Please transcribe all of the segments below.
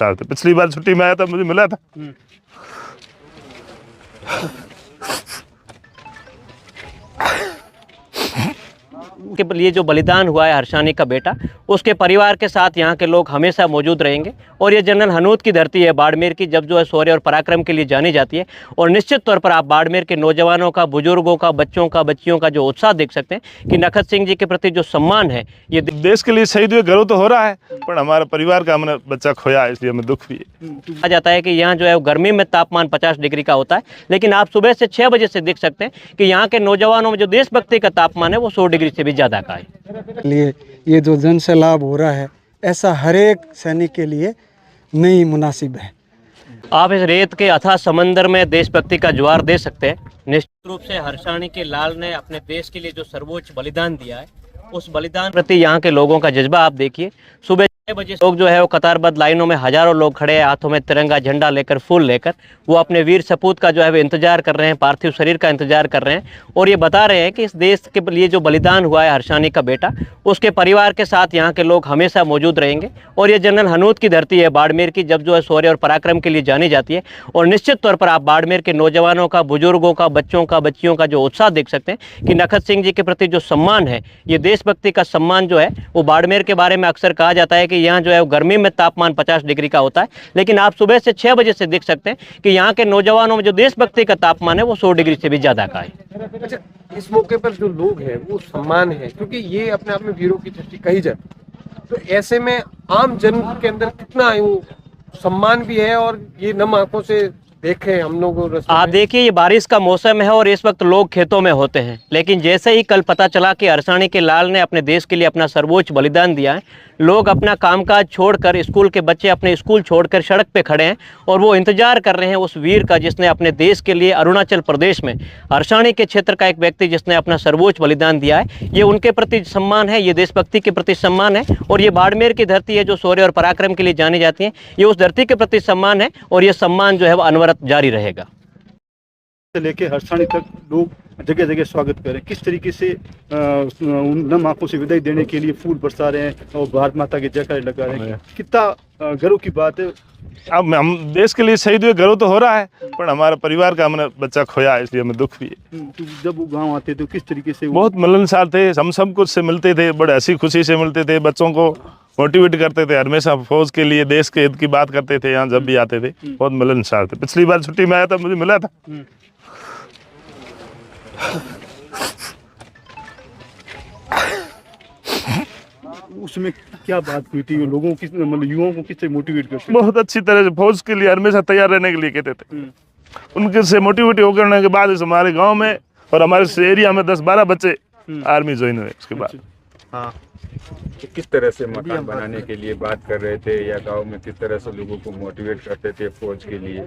मिलनसार थे। पिछली बार छुट्टी में आया था, मुझे मिला था। के लिए जो बलिदान हुआ है हर्षानी का बेटा, उसके परिवार के साथ यहाँ के लोग हमेशा मौजूद रहेंगे। और ये जनरल हनूत की धरती है बाड़मेर की, जब जो है शौर्य और पराक्रम के लिए जानी जाती है। और निश्चित तौर पर आप बाड़मेर के नौजवानों का, बुजुर्गों का, बच्चों का, बच्चियों का जो उत्साह देख सकते हैं कि नखत सिंह जी के प्रति जो सम्मान है, ये देश के लिए शहीद हुए, गर्व तो हो रहा है, पर हमारे परिवार का हमने बच्चा खोया, इसलिए हमें दुख भी है। कहा जाता है कि यहाँ जो है गर्मी में तापमान 50 डिग्री का होता है, लेकिन आप सुबह से 6 बजे से देख सकते हैं कि यहाँ के नौजवानों में जो देशभक्ति का तापमान है वो 100 डिग्री से भी ज़्यादा का है। लिए ये जो जन से लाभ हो रहा है, ऐसा हर एक सैनिक के लिए नहीं मुनासिब है। आप इस रेत के अथाह समंदर में देशभक्ति का ज्वार दे सकते हैं। निश्चित रूप से हर्षानी के लाल ने अपने देश के लिए जो सर्वोच्च बलिदान दिया है, उस बलिदान प्रति यहाँ के लोगों का जज्बा आप देखिए। सुबह 6 बजे लोग जो है वो कतारबद्ध लाइनों में हजारों लोग खड़े हैं, हाथों में तिरंगा झंडा लेकर, फूल लेकर। वो अपने वीर सपूत का जो है वो इंतजार कर रहे हैं, पार्थिव शरीर का इंतजार कर रहे हैं। और ये बता रहे हैं कि इस देश के लिए जो बलिदान हुआ है हर्षानी का बेटा, उसके परिवार के साथ यहाँ के लोग हमेशा मौजूद रहेंगे। और ये जनरल हनूत की धरती है बाड़मेर की, जब जो है शौर्य और पराक्रम के लिए जानी जाती है। और निश्चित तौर पर आप बाड़मेर के नौजवानों का, बुजुर्गों का, बच्चों का, बच्चियों का जो उत्साह देख सकते हैं कि नखत सिंह जी के प्रति जो सम्मान है, ये देशभक्ति का सम्मान जो है वो बाड़मेर के बारे में अक्सर कहा जाता है कि यहाँ जो है गर्मी में तापमान 50 डिग्री का होता है, लेकिन आप सुबह से 6 बजे से देख सकते हैं कि यहाँ के नौजवानों में जो देशभक्ति का तापमान है वो 100 डिग्री से भी ज्यादा का है। अच्छा, इस मौके पर जो लोग हैं वो सम्मान है, क्योंकि ये अपने आप में वीरों की धरती कही जाती। तो ऐसे में आम जन के अंदर कितना सम्मान भी है, और ये नम आंखों से देखे हम लोग। आप देखिए, ये बारिश का मौसम है और इस वक्त लोग खेतों में होते हैं, लेकिन जैसे ही कल पता चला कि हर्षानी के लाल ने अपने देश के लिए अपना सर्वोच्च बलिदान दिया है, लोग अपना कामकाज छोड़कर, स्कूल के बच्चे अपने स्कूल छोड़कर सड़क पे खड़े हैं और वो इंतजार कर रहे हैं उस वीर का जिसने अपने देश के लिए अरुणाचल प्रदेश में हर्षानी के क्षेत्र का एक व्यक्ति जिसने अपना सर्वोच्च बलिदान दिया है। ये उनके प्रति सम्मान है, ये देशभक्ति के प्रति सम्मान है। और ये बाड़मेर की धरती है जो शौर्य और पराक्रम के लिए जानी जाती है, ये उस धरती के प्रति सम्मान है। और ये सम्मान जो है वो अनवरत जारी रहेगा। से लेके हर्षानी तक लोग जगह जगह स्वागत करें, किस तरीके से नम आंखों से विदाई देने के लिए फूल बरसा रहे हैं और भारत माता के जयकारे लगा रहे हैं। कितना गर्व की बात है। अब हम देश के लिए शहीद हुए, गर्व तो हो रहा है, पर हमारे परिवार का हमने बच्चा खोया, इसलिए हमें दुख भी है। तो जब वो गाँव आते थे किस तरीके से बहुत मिलनसार थे, हम सब कुछ से मिलते थे, बड़े हंसी खुशी से मिलते थे, बच्चों को मोटिवेट करते थे, हमेशा फौज के लिए, देश के हित की बात करते थे। यहाँ जब भी आते थे बहुत मिलनसार थे। पिछली बार छुट्टी में आया था, मुझे मिला था। उसमें क्या बात हुई थी, लोगों की मतलब युवाओं को किससे मोटिवेट करते? बहुत अच्छी तरह से फौज के लिए हमेशा तैयार रहने के लिए कहते थे। उनके से मोटिवेट होकर के बाद हमारे गांव में और हमारे एरिया में 10-12 बच्चे आर्मी ज्वाइन हुए। उसके बाद हाँ, तो किस तरह से मकान बनाने के लिए बात कर रहे थे, या गांव में किस तरह से लोगों को मोटिवेट करते थे फौज के लिए?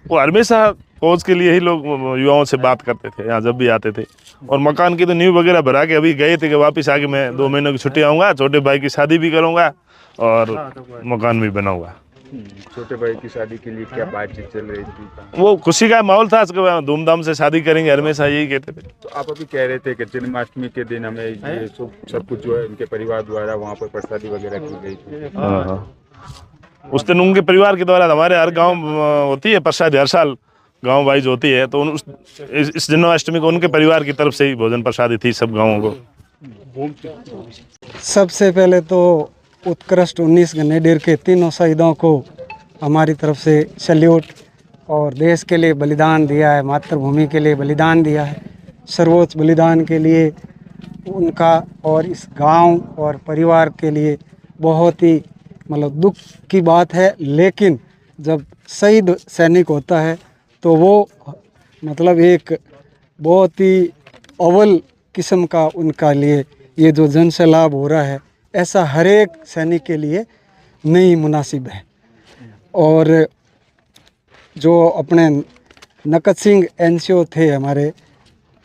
वो हमेशा फौज के लिए ही लोग युवाओं से बात करते थे यहाँ जब भी आते थे। और मकान की तो नींव वगैरह भरा के अभी गए थे कि वापस आके मैं 2 महीनों की छुट्टी आऊँगा, छोटे भाई की शादी भी करूँगा और मकान भी बनाऊँगा। छोटे भाई की शादी के लिए क्या बातचीत चल रही थी? वो खुशी का माहौल था, धूमधाम से शादी करेंगे, हमेशा यही कहते थे। तो आप अभी कह रहे थे कि जन्माष्टमी के दिन हमें ये सब कुछ जो है उनके परिवार द्वारा वहाँ पर प्रसादी वगैरह की गई थी। हाँ, उस दिन उनके परिवार के द्वारा हमारे हर गांव होती है प्रसाद, हर साल गांव वाइज होती है, तो इस जन्माष्टमी को उनके परिवार की तरफ से ही भोजन प्रसादी थी सब गांवों को। सबसे पहले तो उत्कृष्ट 19 ग्रेनेडियर के तीनों शहीदों को हमारी तरफ से सैल्यूट। और देश के लिए बलिदान दिया है, मातृभूमि के लिए बलिदान दिया है, सर्वोच्च बलिदान के लिए उनका और इस गांव और परिवार के लिए बहुत ही मतलब दुख की बात है। लेकिन जब शहीद सैनिक होता है तो वो मतलब एक बहुत ही अव्वल किस्म का उनका लिए ये जो जन से लाभ हो रहा है, ऐसा हर एक सैनिक के लिए नहीं मुनासिब है। और जो अपने नकत सिंह एनसीओ थे हमारे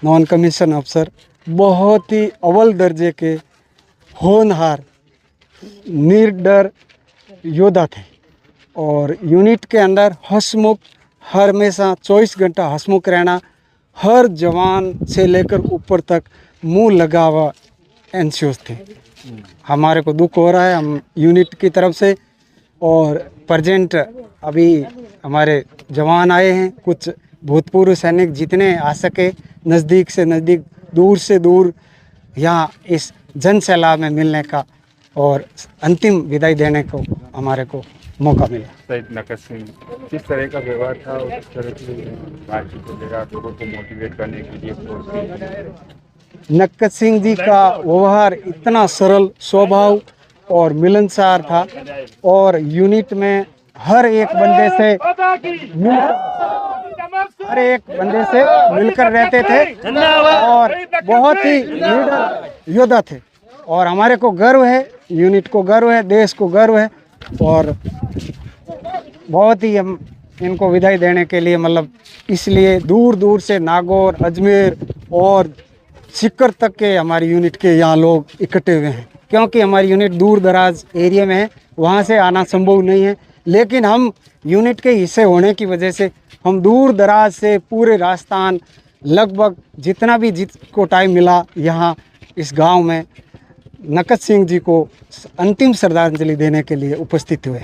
नॉन कमीशन अफसर, बहुत ही अव्वल दर्जे के होनहार निडर योद्धा थे। और यूनिट के अंदर हंसमुख, हर हमेशा 24 घंटा हंसमुख रहना, हर जवान से लेकर ऊपर तक मुंह लगा हुआ एनसीओ थे। हमारे को दुख हो रहा है, हम यूनिट की तरफ से और प्रेजेंट अभी हमारे जवान आए हैं, कुछ भूतपूर्व सैनिक जितने आ सके नज़दीक से नज़दीक, दूर से दूर यहाँ इस जन सैलाब में मिलने का और अंतिम विदाई देने को हमारे को मौका मिला। शहीद नकद सिंह किस तरह का व्यवहार था और किस तरह की बातचीत वगैरह आप लोगों को मोटिवेट करने के लिए फोर्स की? नक्कद सिंह जी का व्यवहार इतना सरल स्वभाव और मिलनसार था और यूनिट में हर एक बंदे से मिलकर रहते थे और बहुत ही लीडर योद्धा थे। और हमारे को गर्व है, यूनिट को गर्व है, देश को गर्व है और बहुत ही हम इनको विदाई देने के लिए मतलब इसलिए दूर दूर से नागौर, अजमेर और सीकर तक के हमारी यूनिट के यहाँ लोग इकट्ठे हुए हैं, क्योंकि हमारी यूनिट दूर दराज एरिया में है, वहाँ से आना संभव नहीं है। लेकिन हम यूनिट के हिस्से होने की वजह से हम दूर दराज से पूरे राजस्थान लगभग जितना भी जिसको टाइम मिला यहाँ इस गांव में नकद सिंह जी को अंतिम श्रद्धांजलि देने के लिए उपस्थित हुए।